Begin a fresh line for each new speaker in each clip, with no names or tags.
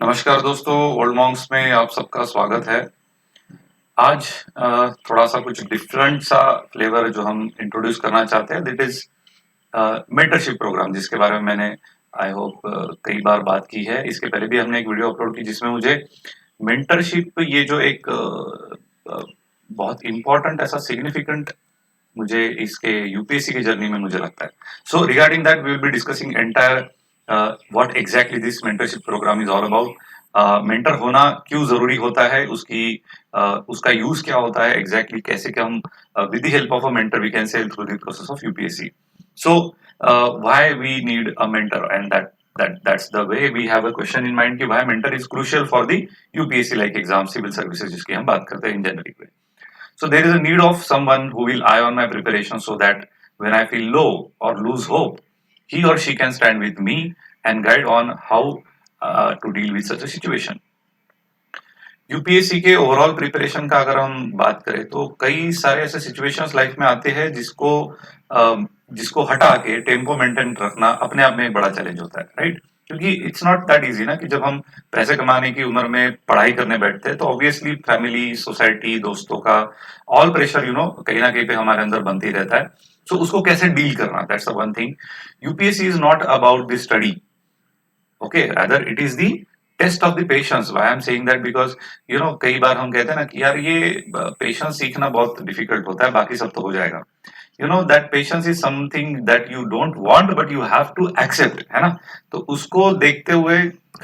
नमस्कार दोस्तों, old Monks में आप सबका स्वागत है। आज थोड़ा-सा कुछ डिफरेंट सा फ्लेवर जो हम इंट्रोड्यूस करना चाहते हैं, दैट इज़ मेंटरशिप प्रोग्राम, जिसके बारे में मैंने आई होप कई बार बात की है। इसके पहले भी हमने एक वीडियो अपलोड की जिसमें मुझे मेंटरशिप ये जो एक बहुत इम्पोर्टेंट ऐसा सिग्निफिकेंट मुझे इसके यूपीएससी की जर्नी में मुझे लगता है। So regarding that we will be discussing entire what exactly this mentorship program is all about. Mentor होना क्यों जरूरी होता है, उसका यूज क्या होता है एग्जैक्टली, कैसे कि हम with the help of a mentor we can sail through the process of UPSC. So why we need a mentor and that's the way we have a question in mind कि why mentor is crucial for the UPSC like exam civil services जिसकी हम बात करते हैं in general में। So there is a need of someone who will eye on my preparation so that when I feel low or lose hope, he or she can stand with me and guide on how to deal with such a situation. UPSC के overall preparation का अगर हम बात करें तो कई सारे ऐसे सिचुएशंस लाइफ में आते हैं जिसको हटा के टेम्पो मेंटेन रखना अपने आप में एक बड़ा चैलेंज होता है, राइट? क्योंकि इट्स नॉट दैट इजी ना कि जब हम पैसे कमाने की उम्र में पढ़ाई करने बैठते हैं तो ऑब्वियसली फैमिली, सोसाइटी, दोस्तों का ऑल प्रेशर कहीं ना कहीं पे हमारे अंदर बनते ही रहता है। सो उसको कैसे डील करना, that's the one thing. UPSC is not about the study, okay, rather it is the test of the patience. Why I am saying that because कई बार हम कहते हैं ना कि यार ये पेशेंस सीखना बहुत डिफिकल्ट होता है, बाकी सब तो हो जाएगा। That patience is something that you don't want but you have to accept, है ना? तो उसको देखते हुए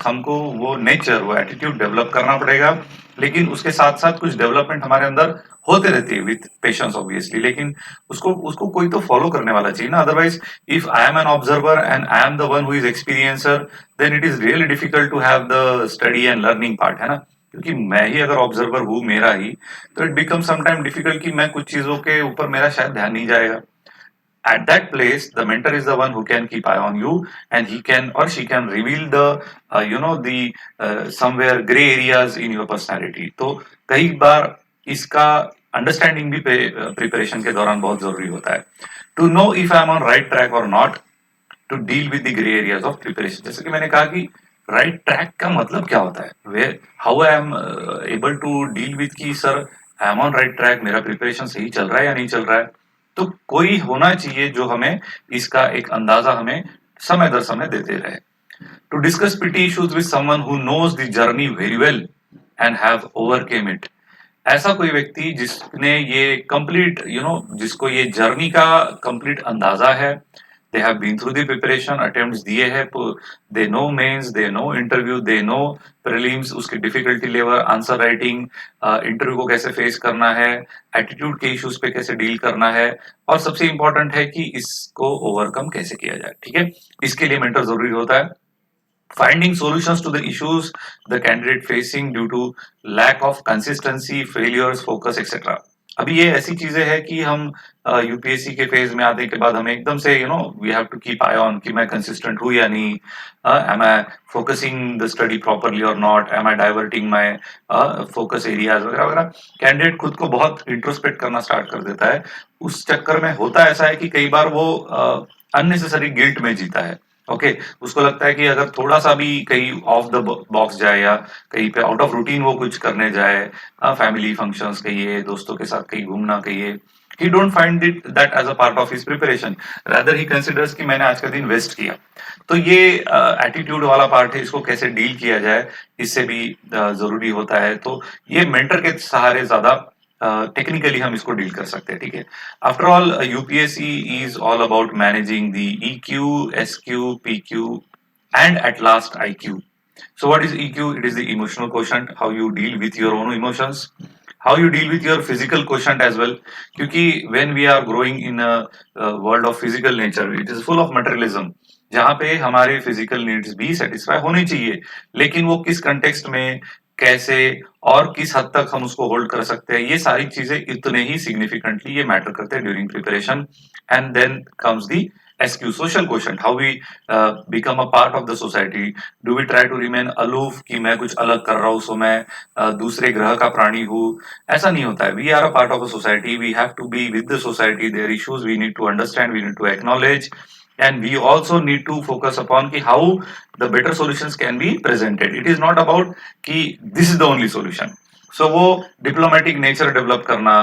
हमको वो नेचर, वो एटीट्यूड डेवलप करना पड़ेगा। लेकिन उसके साथ साथ कुछ डेवलपमेंट हमारे अंदर होते रहती है विथ पेशेंस ऑब्वियसली, लेकिन उसको उसको कोई तो फॉलो करने वाला चाहिए ना। Otherwise if I am an observer and I am the one who is experiencer, then it is really difficult to have the study and learning part, है ना? क्योंकि मैं ही अगर ऑब्जर्वर हूँ, मेरा ही, तो इट बिकम समटाइम डिफिकल्ट कि मैं कुछ चीजों के ऊपर मेरा शायद ध्यान नहीं जाएगा। At that place the mentor is the one who can keep eye on you, and he can or she can reveal the the somewhere gray areas in your personality. तो कई बार इसका अंडरस्टैंडिंग भी प्रिपरेशन के दौरान बहुत जरूरी होता है, to know if I am on right track और not, to deal with the grey areas of preparation. जैसे कि मैंने कहा कि राइट ट्रैक का मतलब क्या होता है, where how I am able to deal with कि sir I am on right track, मेरा प्रिपरेशन सही चल रहा है या नहीं चल रहा है। तो कोई होना चाहिए जो हमें इसका एक अंदाजा हमें समय दर समय देते रहे। To discuss PT issues with someone who knows the journey very well and have overcome it. ऐसा कोई व्यक्ति जिसने ये कंप्लीट जिसको ये जर्नी का कंप्लीट अंदाजा है, they have been through the preparation, attempts दिए हैं, they know mains, they know interview, they know prelims, उसकी difficulty level, answer writing, interview को कैसे फेस करना है, एटीट्यूड के इश्यूज पे कैसे डील करना है, और सबसे इंपॉर्टेंट है कि इसको ओवरकम कैसे किया जाए। ठीक है, इसके लिए मेंटर जरूरी होता है। Finding solutions to the issues the candidate facing due to lack of consistency, failures, focus, etc. अभी ये ऐसी चीजें हैं कि हम यूपीएससी के फेज में आने के बाद हमें एकदम से we have to keep eye on कि मैं कंसिस्टेंट हूँ या नहीं, am I focusing the study properly और not, am I diverting my focus areas वगैरह वगैरह। कैंडिडेट खुद को बहुत इंट्रोस्पेक्ट करना स्टार्ट कर देता है। उस चक्कर में होता ऐसा है कि कई बार वो अननेसेसरी गिल्ट में जीता है। ओके, उसको लगता है कि अगर थोड़ा सा भी कहीं ऑफ द बॉक्स जाए या कहीं पे आउट ऑफ रूटीन वो कुछ करने जाए, फैमिली फंक्शंस कहिए, दोस्तों के साथ कहीं घूमना कहिए, he don't find it that as a part of his preparation, rather he considers कि मैंने आज का दिन वेस्ट किया। तो ये एटीट्यूड वाला पार्ट है, इसको कैसे डील किया जाए इससे भी जरूरी होता है। तो ये मेंटर के सहारे ज्यादा टेक्निकली हम इसको डील कर सकते हैं। ठीक है, after all UPSC is all about managing the EQ, SQ, PQ and at last IQ. So what is EQ? It is the emotional quotient, how you deal with your own emotions, how you deal with your physical quotient as well. क्योंकि when we are growing in a world of physical nature, it is full of materialism, जहाँ पे हमारे physical needs भी satisfy होने चाहिए, लेकिन वो किस कंटेक्स्ट में, कैसे और किस हद तक हम उसको होल्ड कर सकते हैं, ये सारी चीजें इतने ही सिग्निफिकेंटली ये मैटर करते हैं during preparation. And then comes the SQ, social quotient, how we become a part of the society. Do we try to remain aloof कि मैं कुछ अलग कर रहा हूँ, सो मैं दूसरे ग्रह का प्राणी हूँ? ऐसा नहीं होता है। We are a part of a society. We have to be with the society. Their issues we need to understand, we need to acknowledge, and we also need to focus upon ki how the better solutions can be presented. It is not about कि this is the only solution. So वो diplomatic nature develop करना,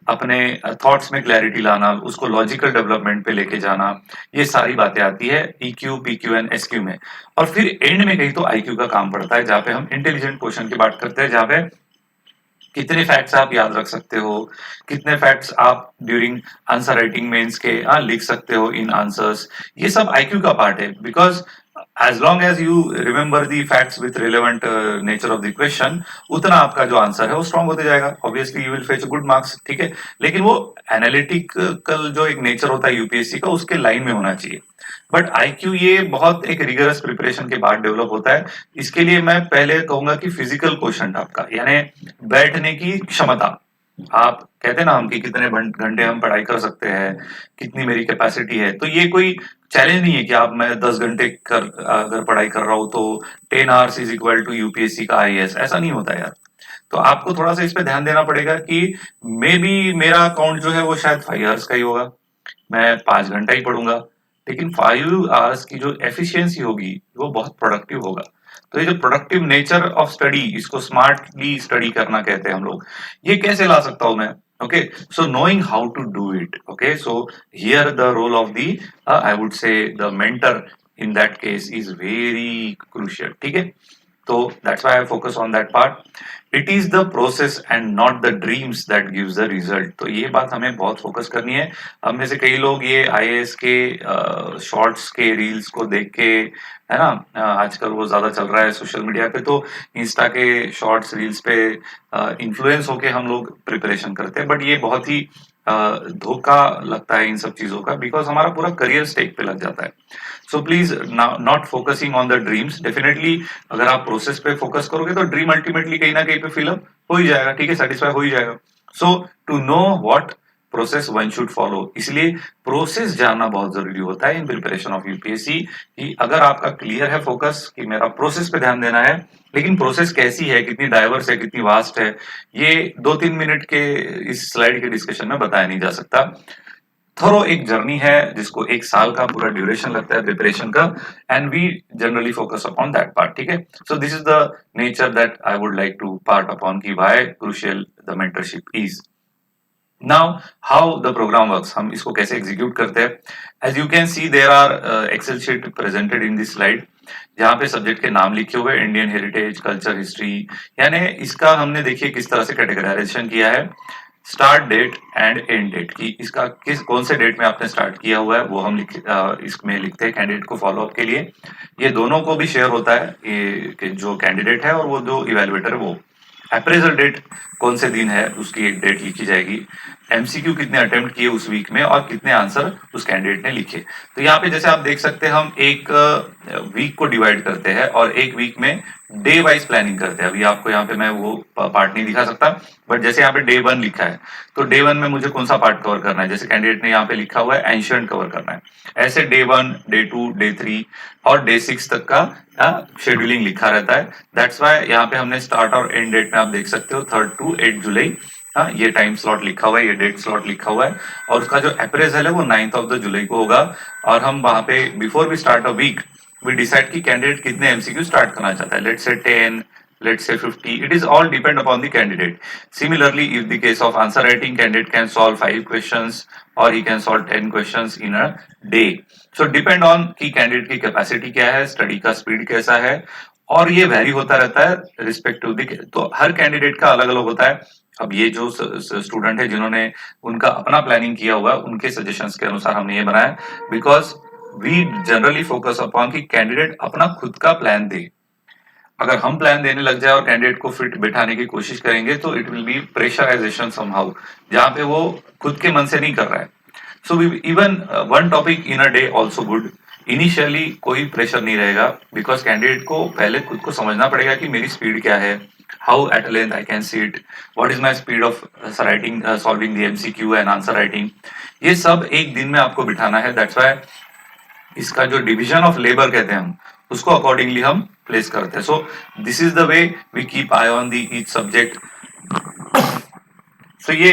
अपने thoughts में clarity लाना, उसको logical development पे लेके जाना, ये सारी बातें आती है EQ, PQ एंड SQ में। और फिर एंड में कहीं तो IQ का काम पड़ता है, जहाँ पे हम इंटेलिजेंट क्वेश्चन की बात करते हैं, जहाँ पे कितने फैक्ट्स आप याद रख सकते हो, कितने फैक्ट्स आप ड्यूरिंग आंसर राइटिंग मेंस के लिख सकते हो इन आंसर्स, ये सब आईक्यू का पार्ट है। Because as long as you remember the facts with relevant nature of the question, उतना आपका जो आंसर है वो स्ट्रांग होते जाएगा। Obviously you will fetch good marks, ठीक है, लेकिन वो एनालिटिकल जो एक नेचर होता है यूपीएससी का, उसके लाइन में होना चाहिए। बट आईक्यू ये बहुत एक रिगरस प्रिपरेशन के बाद डेवलप होता है। इसके लिए मैं पहले कहूंगा कि फिजिकल क्वेश्चन आपका, यानी बैठने की क्षमता। आप कहते हैं ना हम कि कितने घंटे हम पढ़ाई कर सकते हैं, कितनी मेरी कैपेसिटी है, तो ये कोई चैलेंज नहीं है कि आप मैं 10 घंटे अगर पढ़ाई कर रहा हूं तो 10 hours is equal to UPSC का आईएएस, ऐसा नहीं होता यार। तो आपको थोड़ा सा इस पे ध्यान देना पड़ेगा कि मे बी मेरा अकाउंट जो है वो शायद 5 आवर्स का ही होगा, मैं 5 घंटा ही पढ़ूंगा, लेकिन 5 आवर्स की जो एफिशिएंसी होगी वो बहुत प्रोडक्टिव होगा। तो ये जो प्रोडक्टिव नेचर ऑफ स्टडी, इसको स्मार्टली स्टडी करना कहते हैं हम लोग, ये कैसे ला सकता हूं मैं? Okay, so knowing how to do it. Okay, so here the role of the I would say the mentor in that case is very crucial, ठीक है। तो that's why I focus on that part. It is the process and not the dreams that gives the result. तो ये बात हमें बहुत focus करनी है। हम में से कई लोग ये आईएएस के शॉर्ट्स के रील्स को देख के, है ना, आजकल वो ज्यादा चल रहा है सोशल मीडिया पे, तो इंस्टा के शॉर्ट्स रील्स पे इन्फ्लुएंस होके हम लोग प्रिपरेशन करते हैं। बट ये बहुत ही धोखा लगता है इन सब चीजों का, बिकॉज हमारा पूरा करियर स्टेक पे लग जाता है। So please not focusing on the dreams. Definitely अगर आप प्रोसेस पे फोकस करोगे तो ड्रीम अल्टीमेटली कहीं ना कहीं पे फिलअप हो ही जाएगा, ठीक है, सेटिस्फाई हो ही जाएगा। So to know what process one should follow, इसलिए प्रोसेस जानना बहुत जरूरी होता है इन प्रिपरेशन ऑफ यूपीएससी। कि अगर आपका क्लियर है फोकस कि मेरा प्रोसेस पे ध्यान देना है, लेकिन प्रोसेस कैसी है, कितनी डाइवर्स है, कितनी वास्ट है, ये 2-3 मिनट के इस स्लाइड के डिस्कशन में बताया नहीं जा सकता। थोरो एक जर्नी है जिसको 1 साल का पूरा ड्यूरेशन लगता है प्रिपरेशन का, and we generally focus upon that part, ठीक है। So this is the nature that I would like to part upon की why crucial the mentorship is. Now how the programme works, हम इसको कैसे execute करते हैं। As you can see there are Excel sheet presented in this slide, जहां पे subject के नाम लिखे हुए, इंडियन हेरिटेज, कल्चर, हिस्ट्री, यानी इसका हमने देखिए किस तरह से कैटेगराइजेशन किया है। Start date and end date की, इसका किस कौन से डेट में आपने स्टार्ट किया हुआ है वो हम इसमें लिखते हैं कैंडिडेट को फॉलोअप के लिए। ये दोनों को भी शेयर होता है, ये कि जो कैंडिडेट है और वो जो इवेलुएटर है वो। अप्रेजल डेट कौन से दिन है उसकी एक डेट लिखी जाएगी। एमसीक्यू कितने अटेम्प्ट किए उस वीक में और कितने आंसर उस कैंडिडेट ने लिखे। तो यहाँ पे जैसे आप देख सकते हैं हम एक वीक को डिवाइड करते हैं और एक वीक में डे वाइज प्लानिंग करते हैं। अभी आपको यहाँ पे मैं वो पार्ट नहीं दिखा सकता, बट जैसे यहाँ पे डे 1 लिखा है, तो डे 1 में मुझे कौन सा पार्ट कवर करना है, जैसे कैंडिडेट ने यहाँ पे लिखा हुआ है एंशिएंट कवर करना है। ऐसे डे 1, डे 2, डे 3 और डे 6 तक का शेड्यूलिंग लिखा रहता है। दैट्स वाई यहाँ पे हमने स्टार्ट और एंड डेट में आप देख सकते हो 3 to 8 जुलाई, हाँ, ये टाइम स्लॉट लिखा हुआ है, ये डेट स्लॉट लिखा हुआ है। और उसका जो अप्रेजल है वो 9th of the जुलाई को होगा। और हम वहां पे before we start a week we decide कि कैंडिडेट कितने एमसीक्यू स्टार्ट करना चाहता है। Let's say 10, let's say 50, it is all depend upon the candidate. Similarly, if the case of answer writing, candidate can solve 5 questions or he can solve 10 questions in a day. So depend on कि candidate की capacity क्या है, study का speed कैसा है, और ये vary होता रहता है रिस्पेक्ट टू दी, तो हर कैंडिडेट का अलग अलग होता है। अब ये जो स्टूडेंट है जिन्होंने उनका अपना प्लानिंग किया हुआ है, उनके सजेशंस के अनुसार हमने ये बनाया, because we generally focus upon कि कैंडिडेट अपना खुद का प्लान दे। अगर हम प्लान देने लग जाए और कैंडिडेट को फिट बिठाने की कोशिश करेंगे तो it will be pressurisation somehow, जहां पे वो खुद के मन से नहीं कर रहा है। So even one topic in a day also good. Initially कोई प्रेशर नहीं रहेगा, बिकॉज कैंडिडेट को पहले खुद को समझना पड़ेगा कि मेरी स्पीड क्या है, how at length I can see it, what is my speed of writing, solving the MCQ and answer writing. ये सब एक दिन में आपको बिठाना है। दैट्स वाई इसका जो डिवीजन ऑफ लेबर कहते हैं हम, उसको अकॉर्डिंगली हम प्लेस करते हैं। So this is the way we keep eye on the each subject. So ये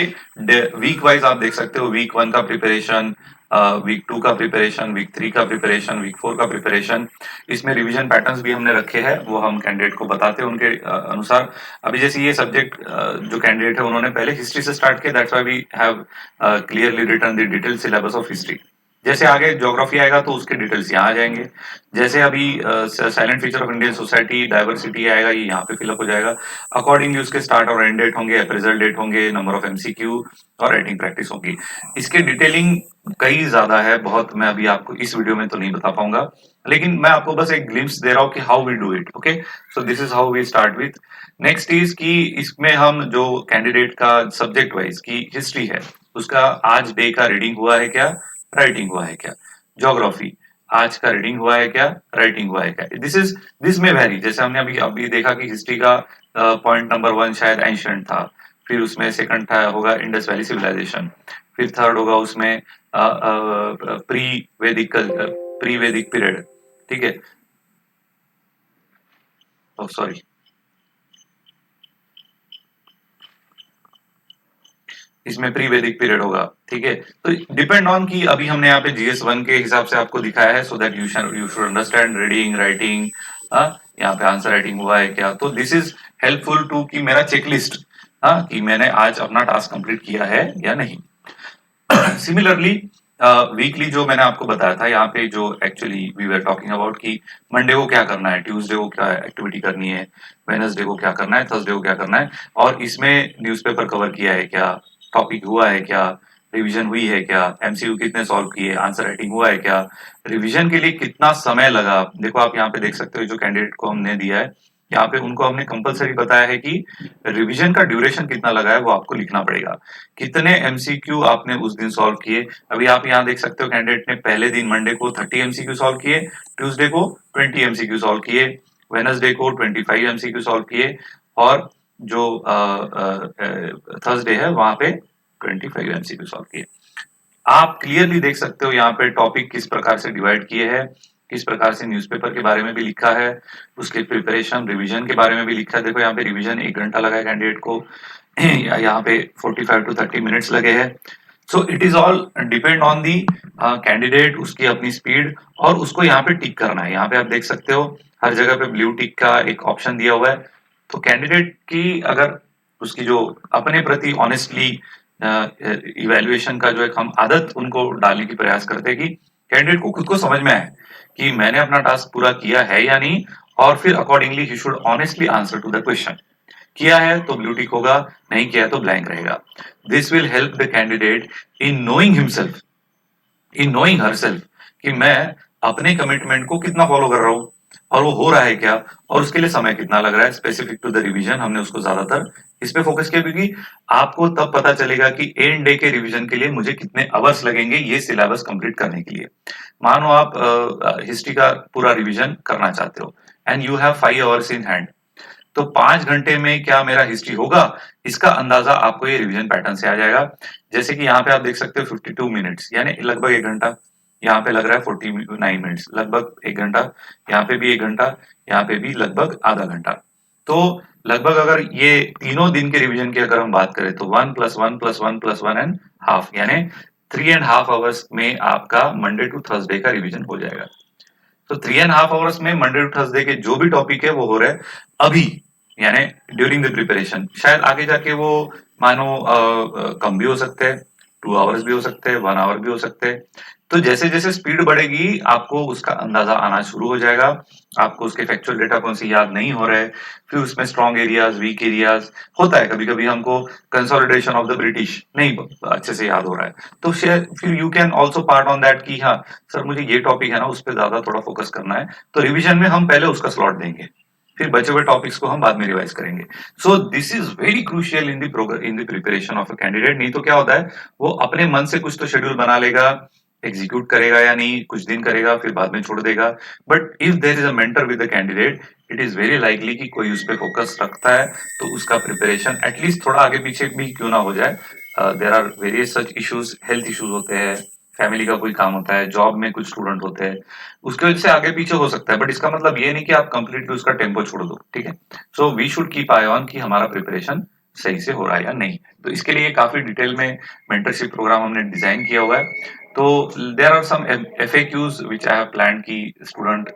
वीक वाइज आप देख सकते हो, वीक 1 का प्रिपरेशन, वीक 2 का प्रिपरेशन, वीक 3 का प्रिपरेशन, वीक 4 का प्रिपरेशन, इसमें रिवीजन पैटर्न्स भी हमने रखे हैं, वो हम कैंडिडेट को बताते हैं उनके अनुसार। अभी जैसे ये सब्जेक्ट जो कैंडिडेट है उन्होंने पहले हिस्ट्री से स्टार्ट किया, that's why we have clearly written the detail syllabus of history. जैसे आगे ज्योग्राफी आएगा तो उसके डिटेल्स यहाँ आ जाएंगे। जैसे अभी silent feature of Indian society, diversity आएगा, ये यहाँ पे फिलअप हो जाएगा। अकॉर्डिंगली उसके स्टार्ट और एंड डेट होंगे, अप्रेजल डेट होंगे, नंबर ऑफ एमसीक्यू और राइटिंग प्रैक्टिस होगी। इसके डिटेलिंग कई ज्यादा है, बहुत मैं अभी आपको इस वीडियो में तो नहीं बता पाऊंगा, लेकिन मैं आपको बस एक ग्लिम्स दे रहा हूँ कि how we do it. Okay, so this is how we start with. Next is कि इसमें हम जो कैंडिडेट का सब्जेक्ट वाइज की हिस्ट्री है, उसका आज डे का रीडिंग हुआ है क्या, राइटिंग हुआ है क्या। ज्योग्राफी, आज का रीडिंग हुआ है क्या, राइटिंग हुआ है क्या। दिस में वेरी, जैसे हमने अभी अभी देखा कि हिस्ट्री का पॉइंट नंबर 1 शायद एंशिएंट था, फिर उसमें सेकंड था होगा इंडस वैली सिविलाइजेशन, फिर थर्ड होगा उसमें प्री वैदिक पीरियड। ठीक है, सॉरी, इसमें प्री वैदिक पीरियड होगा। ठीक है, तो डिपेंड ऑन कि अभी हमने यहाँ पे GS1 के हिसाब से आपको दिखाया है, so that you should understand reading, writing, यहाँ पे आंसर राइटिंग हुआ है क्या। तो दिस इज हेल्पफुल टू कि मेरा चेकलिस्ट, कि मैंने आज अपना टास्क कंप्लीट किया है या नहीं। सिमिलरली वीकली जो मैंने आपको बताया था, यहाँ पे जो actually we were talking about कि मंडे को क्या करना है, ट्यूसडे को क्या एक्टिविटी करनी है, वेडनेसडे को क्या करना है, थर्सडे को क्या करना है, और इसमें न्यूज़पेपर कवर किया है क्या, टॉपिक हुआ है क्या, रिवीजन हुई है क्या, एमसीक्यू कितने सॉल्व किए, आंसर राइटिंग हुआ है क्या, रिवीजन के लिए कितना समय लगा। देखो आप यहाँ पे देख सकते हो जो कैंडिडेट को हमने दिया है, यहाँ पे उनको हमने कंपलसरी बताया है कि रिवीजन का ड्यूरेशन कितना लगा है वो आपको लिखना पड़ेगा, कितने एमसीक्यू आपने उस दिन सॉल्व किए। अभी आप यहाँ देख सकते हो कैंडिडेट ने पहले दिन मंडे को 30 एमसीक्यू सॉल्व किए, ट्यूसडे को 20 एमसीक्यू सॉल्व किए, वेडनेसडे को 25 एमसीक्यू सॉल्व किए, और जो थर्सडे है वहां पे 25 एमसीक्यू सॉल्व किए। आप क्लियरली देख सकते हो यहाँ पे टॉपिक किस प्रकार से डिवाइड किए हैं, किस प्रकार से न्यूज़पेपर के बारे में भी लिखा है, उसके प्रिपरेशन रिवीजन के बारे में भी लिखा है। देखो यहाँ पे रिवीजन 1 घंटा लगा है कैंडिडेट को, यहाँ पे 45 to 30 मिनट्स लगे हैं। So it is all depend on the candidate, उसकी अपनी स्पीड, और उसको यहाँ पे टिक करना है। यहाँ पे आप देख सकते हो हर जगह पे ब्लू टिक का एक ऑप्शन दिया हुआ है। तो कैंडिडेट की अगर उसकी जो अपने प्रति ऑनेस्टली इवेल्युएशन का जो एक हम आदत उनको डालने की प्रयास करते हैं कि कैंडिडेट को खुद को समझ में आए कि मैंने अपना टास्क पूरा किया है या नहीं, और फिर अकॉर्डिंगली ही should honestly answer to the question. किया है तो ब्लू टिक होगा, नहीं किया है तो ब्लैंक रहेगा। This will help the candidate in knowing himself, in knowing herself, कि मैं अपने कमिटमेंट को कितना फॉलो कर रहा हूं और वो हो रहा है क्या, और उसके लिए समय कितना लग रहा है। स्पेसिफिक टू द रिवीजन हमने उसको ज्यादातर इस पे फोकस किया, क्योंकि आपको तब पता चलेगा कि एंड डे के रिवीजन के लिए मुझे कितने आवर्स लगेंगे ये सिलेबस कंप्लीट करने के लिए। मानो आप हिस्ट्री का पूरा रिवीजन करना चाहते हो and you have 5 hours in hand, तो 5 घंटे में क्या मेरा हिस्ट्री होगा, इसका अंदाजा आपको ये रिवीजन पैटर्न से आ जाएगा। जैसे कि यहाँ पे आप देख सकते हो 52 मिनट्स यानी लगभग 1 घंटा, यहाँ पे लग रहा है 49 मिनट्स लगभग 1 घंटा, यहाँ पे भी 1 घंटा, यहाँ पे भी लगभग आधा घंटा। तो लगभग अगर ये तीनों दिन के रिवीजन की अगर हम बात करें तो 1+1+1+1.5 यानी 3.5 आवर्स में आपका मंडे टू थर्सडे का रिवीजन हो जाएगा। तो 3.5 आवर्स में मंडे टू थर्सडे के जो भी टॉपिक है वो हो रहा है अभी, यानी ड्यूरिंग द प्रिपरेशन। शायद आगे जाके वो मानो कम भी हो सकते हैं, 2 आवर्स भी हो सकते हैं, 1 आवर भी हो सकते हैं। तो जैसे जैसे स्पीड बढ़ेगी आपको उसका अंदाजा आना शुरू हो जाएगा, आपको उसके फैक्चुअल डेटा कौन सी याद नहीं हो रहे, फिर उसमें स्ट्रॉन्ग एरियाज, वीक एरियाज होता है। कभी कभी हमको कंसोलिडेशन ऑफ द ब्रिटिश नहीं अच्छे से याद हो रहा है, तो फिर you can also part on that कि हाँ सर मुझे ये टॉपिक है ना उस पर ज्यादा थोड़ा फोकस करना है, तो रिवीजन में हम पहले उसका स्लॉट देंगे, फिर बचे हुए टॉपिक्स को हम बाद में रिवाइज करेंगे। सो this is very crucial in the preparation of a candidate. नहीं तो क्या होता है, वो अपने मन से कुछ तो शेड्यूल बना लेगा, एग्जीक्यूट करेगा या नहीं, कुछ दिन करेगा फिर बाद में छोड़ देगा। But if there is a mentor with the candidate, it is very likely कि कोई उस पर फोकस रखता है तो उसका प्रिपरेशन एटलीस्ट थोड़ा आगे पीछे भी क्यों ना हो जाए। There are various such issues, health issues होते हैं, फैमिली का कोई काम होता है, जॉब में कुछ स्टूडेंट होते हैं, उसके वजह से आगे पीछे हो सकता है। बट इसका मतलब ये नहीं कि आप कंप्लीटली उसका टेम्पो छोड़ दो। ठीक है, so we should keep eye on कि हमारा प्रिपरेशन सही से हो रहा है या नहीं। तो इसके लिए काफी डिटेल में मेंटरशिप प्रोग्राम हमने डिजाइन किया हुआ है। तो there are some FAQs which I have planned कि student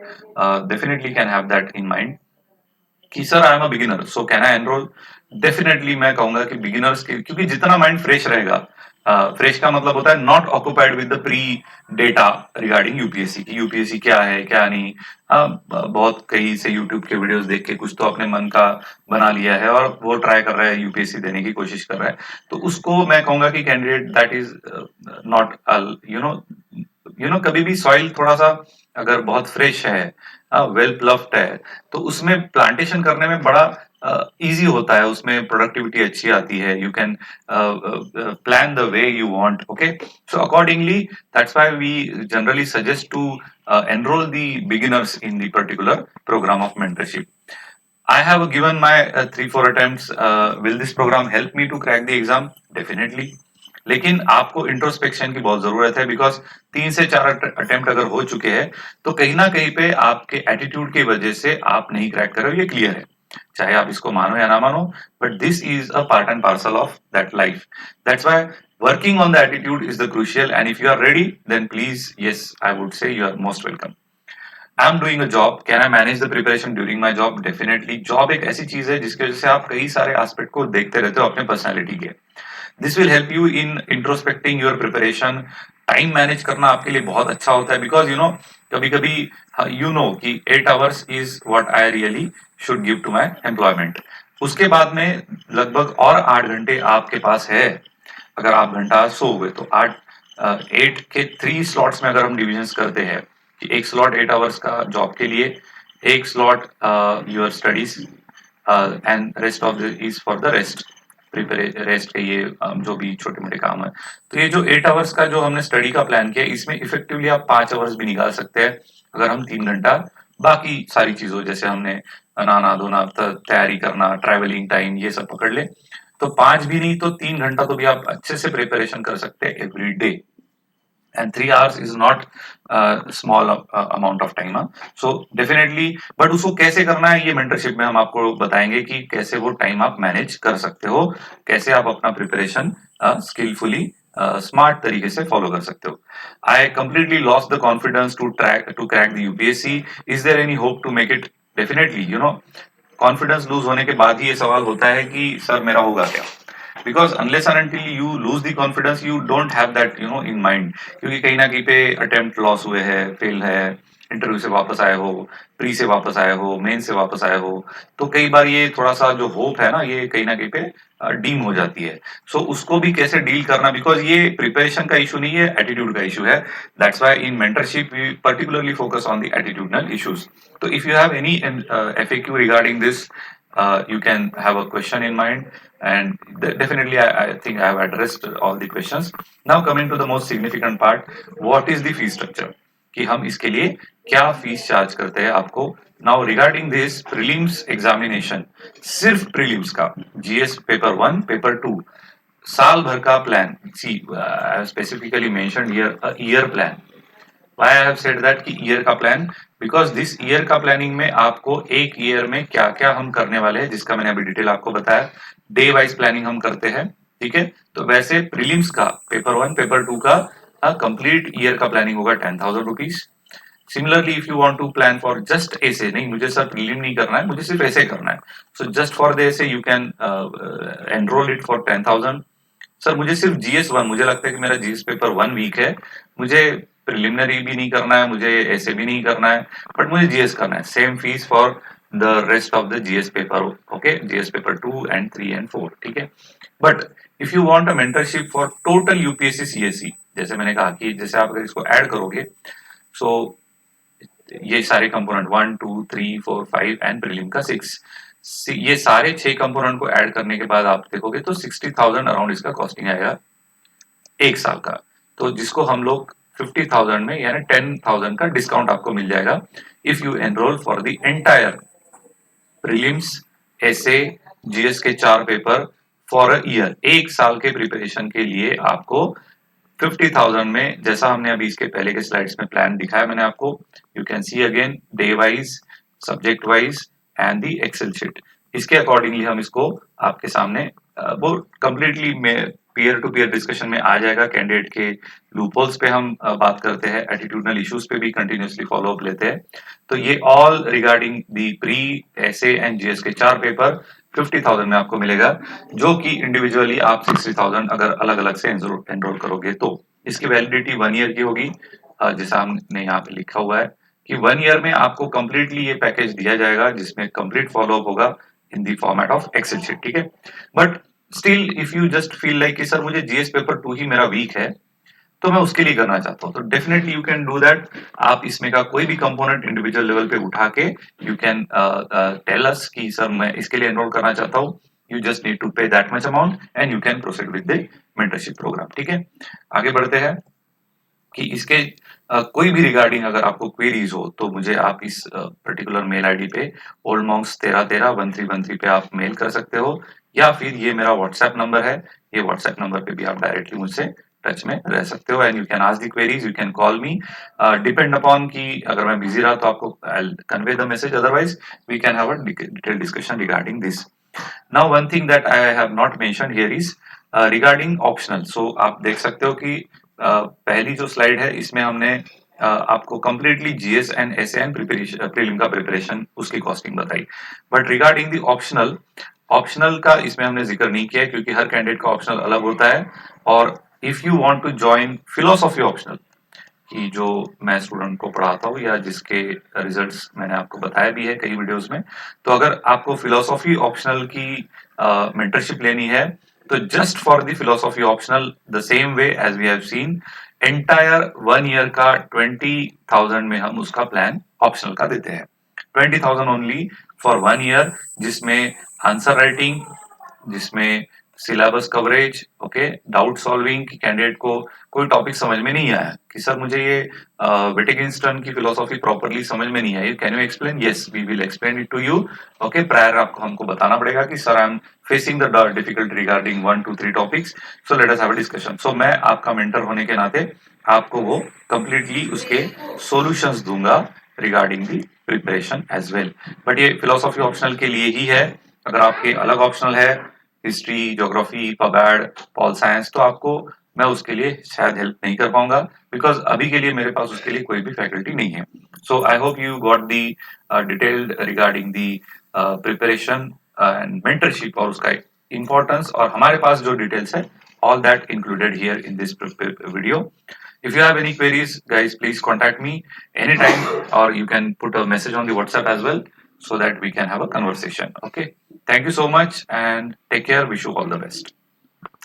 definitely can have that in mind कि sir I am a beginner so can I enrol. Definitely मैं कहूंगा कि बिगिनर्स के, क्योंकि जितना माइंड फ्रेश रहेगा, फ्रेश का मतलब होता है not occupied with the pre data regarding UPSC की यूपीएससी क्या है क्या नहीं। बहुत कहीं से यूट्यूब के वीडियोस देख के कुछ तो अपने मन का बना लिया है और वो ट्राई कर रहा है, यूपीएससी देने की कोशिश कर रहा है। तो उसको मैं कहूंगा कि कैंडिडेट दैट इज नॉट कभी भी सॉइल थोड़ा सा अगर बहुत फ्रेश है, वेल प्लफ्ड है, तो उसमें प्लांटेशन करने में बड़ा इजी होता है, उसमें प्रोडक्टिविटी अच्छी आती है। You can plan the way you want. Okay, so accordingly that's why we generally suggest to enroll the beginners in the particular program of mentorship. I have given my 3-4 attempts. Will this program help me to crack the exam? Definitely. लेकिन आपको introspection की बहुत जरूरत है, because 3 से 4 attempt अगर हो चुके हैं तो कहीं ना कहीं पे आपके एटीट्यूड की वजह से आप नहीं क्रैक कर रहे हो, ये क्लियर है, चाहे आप इसको मानो या ना मानो, but this is a part and parcel of that life. That's why working on the attitude is the crucial, and if you are ready then please yes I would say you are most welcome. I am doing a job, can I manage the preparation during my job? Definitely. Job एक ऐसी चीज है जिसकी वजह से आप कई सारे एस्पेक्ट को देखते रहते हो अपने पर्सनैलिटी के। This will help you in introspecting your preparation. Time manage करना आपके लिए बहुत अच्छा होता है, बिकॉज कभी कभी कि 8 hours is what I really should give to my employment. उसके बाद में लगभग और 8 घंटे आपके पास है। अगर आप घंटा सो हुए तो 8 के 3 स्लॉट्स में अगर हम डिविजन करते हैं कि एक स्लॉट 8 आवर्स का जॉब के लिए, एक slot your studies, and rest of the is for the rest, prepare rest के ये जो भी छोटे मोटे काम है। तो ये जो 8 आवर्स का जो हमने स्टडी का प्लान किया, इसमें इफेक्टिवली आप 5 आवर्स भी निकाल सकते हैं अगर हम 3 घंटा बाकी सारी चीजों जैसे हमने नहाना धोना तैयारी करना ट्रैवलिंग टाइम ये सब पकड़ ले, तो 5 भी नहीं तो 3 घंटा तो भी आप अच्छे से प्रिपरेशन कर सकते हैं every day. And 3 hours is not small amount of time. So definitely, but उसको कैसे करना है ये मेंटरशिप में हम आपको बताएंगे कि कैसे वो टाइम आप मैनेज कर सकते हो, कैसे आप अपना प्रिपरेशन स्किलफुली स्मार्ट तरीके से फॉलो कर सकते हो। I completely lost the confidence to crack the UPSC. Is there any hope to make it? Definitely, confidence lose होने के बाद ही ये सवाल होता है कि सर मेरा होगा क्या, because unless and until you lose the confidence you don't have that in mind. क्योंकि कहीं ना कहीं पे अटेम्प्ट लॉस हुए हैं, फेल है, इंटरव्यू से वापस आए हो, प्री से वापस आए हो, मेन से वापस आए हो, तो कई बार ये थोड़ा सा जो होप है ना ये कहीं ना कहीं पे डीम हो जाती है। सो उसको भी कैसे डील करना, बिकॉज ये प्रिपरेशन का इशू नहीं है, एटीट्यूड का इशू है। That's why in mentorship we particularly focus on the attitudinal issues. तो if you have any FAQ regarding this, you can have a question in mind, and definitely I think I have addressed all the questions. Now coming to the most significant part, what is the fee structure, कि हम इसके लिए क्या fees charge करते हैं आपको। Now regarding this prelims examination, सिर्फ prelims का जीएस पेपर 1 पेपर 2 साल भर का plan, see specifically mentioned here a year plan. Why I have said that कि ईयर का प्लान, बिकॉज दिस ईयर का प्लानिंग में आपको एक ईयर में क्या क्या हम करने वाले हैं जिसका मैंने अभी डिटेल आपको बताया। डे वाइज प्लानिंग हम करते हैं, ठीक है। तो वैसे प्रीलिम्स का पेपर 1 पेपर 2 का कंप्लीट ईयर का प्लानिंग होगा 10,000 rupees. Similarly if you want to plan for just ऐसे, नहीं मुझे सर प्रीलिम नहीं करना है, मुझे सिर्फ ऐसे करना है, सो जस्ट फॉर द ऐसे you can enrol it for 10,000। Sir मुझे सिर्फ GS1, मुझे लगता है कि मेरा GS पेपर 1 वीक है, मुझे प्रिलिमिनरी भी नहीं करना है, मुझे ऐसे भी नहीं करना है, बट मुझे GS करना है, same fees for the rest of the GS paper. Okay, GS paper 2 and 3 and 4, ठीक है। But if you want a mentorship for total UPSC CSE, जैसे मैंने कहा कि जैसे आप अगर इसको ऐड करोगे, सो ये सारे कंपोनेंट 1 2 3 4 5 एंड प्रीलिम का 6, ये सारे 6 कंपोनेंट को ऐड करने के बाद आप देखोगे तो 60,000 अराउंड इसका कॉस्टिंग आएगा एक साल का। तो जिसको हम लोग 50,000 में यानी 10,000 का डिस्काउंट आपको मिल जाएगा if you enrol for the entire prelims, ऐसे जीएस के 4 पेपर फॉर अ ईयर। एक साल के प्रिपरेशन के लिए आपको 50,000 में, जैसा हमने अभी इसके पहले के स्लाइड्स में प्लान दिखाया मैंने आपको, you can see again day wise, subject wise and the excel sheet. इसके अकॉर्डिंगली हम इसको आपके सामने वो completely peer to peer discussion में आ जाएगा। कैंडिडेट के लूपहोल्स पे हम बात करते हैं, एटीट्यूडनल इश्यूज पे भी कंटिन्यूअसली फॉलो अप लेते हैं। तो ये all regarding the pre SA and GS के 4 पेपर 50,000 में आपको मिलेगा, जो कि इंडिविजुअली आप 60,000 अगर अलग अलग से एनरोल करोगे तो इसकी वैलिडिटी 1 ईयर की होगी। जैसा हमने यहाँ पे लिखा हुआ है कि 1 ईयर में आपको कंप्लीटली ये पैकेज दिया जाएगा, जिसमें कंप्लीट फॉलो अप होगा इन दी फॉर्मेट ऑफ एक्सेल शीट, ठीक है। But still if you just feel like कि सर मुझे जीएस पेपर 2 ही मेरा वीक है, तो मैं उसके लिए करना चाहता हूँ, तो definitely you can do that. आप इसमें का कोई भी कंपोनेंट इंडिविजुअल लेवल पे उठा के यू कैन टेल अस कि सर मैं इसके लिए एनरोल करना चाहता हूँ। You just need to pay that much amount and you can proceed with the mentorship program, ठीक है। आगे बढ़ते हैं कि इसके कोई भी रिगार्डिंग अगर आपको क्वेरीज हो तो मुझे आप इस पर्टिकुलर मेल आईडी पे oldmonks131313 पे आप मेल कर सकते हो, या फिर ये मेरा व्हाट्सएप नंबर है, ये व्हाट्सएप नंबर पे भी आप डायरेक्टली मुझसे टच में रह सकते हो and you can ask the queries, you can call me. Depend upon कि अगर मैं बिजी रहा तो आपको I will convey the message, otherwise we can have a detail discussion regarding this. Now one thing that I have not mentioned here is regarding optional. So आप देख सकते हो कि पहली जो स्लाइड है इसमें हमने आपको completely GS and SN preparation prelim का प्रिपरेशन उसकी कॉस्टिंग बताई। But regarding the optional, optional का इसमें हमने जिक्र नहीं किया क्योंकि हर कैंडिडेट का ऑप्शनल अलग होता है। और if you want to join philosophy optional, कि जो मैं स्टूडेंट को पढ़ाता हूँ या जिसके रिजल्ट्स मैंने आपको बताया भी है कई वीडियोस में, तो अगर आपको फिलोसॉफी ऑप्शनल की मेंटरशिप लेनी है तो just for the philosophy optional the same way as we have seen, entire 1 year का 20,000 में हम उसका प्लान ऑप्शनल का देते हैं। 20,000 ओनली फॉर 1 ईयर, जिसमें आंसर राइटिंग, जिसमें syllabus coverage, okay, doubt solving कि कैंडिडेट को कोई टॉपिक समझ में नहीं आया कि सर मुझे ये विटेगिंस्टन की फिलोसॉफी प्रॉपर्ली समझ में नहीं आई, can you explain? Yes, we will explain it to you. Okay, prior आपको हमको बताना पड़ेगा कि sir I am facing the difficult regarding 1 2 3 topics, so let us have a discussion. So मैं आपका मेंटर होने के नाते आपको वो कंप्लीटली उसके सॉल्यूशंस दूंगा regarding the preparation as well. But ये फिलोसॉफी ऑप्शनल के लिए ही है। अगर आपके अलग ऑप्शनल है, history, geography, pub ad, pol science, तो आपको मैं उसके लिए शायद हेल्प नहीं कर पाऊंगा, बिकॉज अभी के लिए मेरे पास उसके लिए कोई भी फैकल्टी नहीं है। So I hope you got the detailed regarding the preparation and mentorship और उसका इंपॉर्टेंस, और हमारे पास जो डिटेल्स है, all that included here in this video. If you have any queries, guys, please contact me anytime, or you can put a message on the WhatsApp as well, so that we can have a conversation. Okay, thank you so much and take care. Wish you all the best.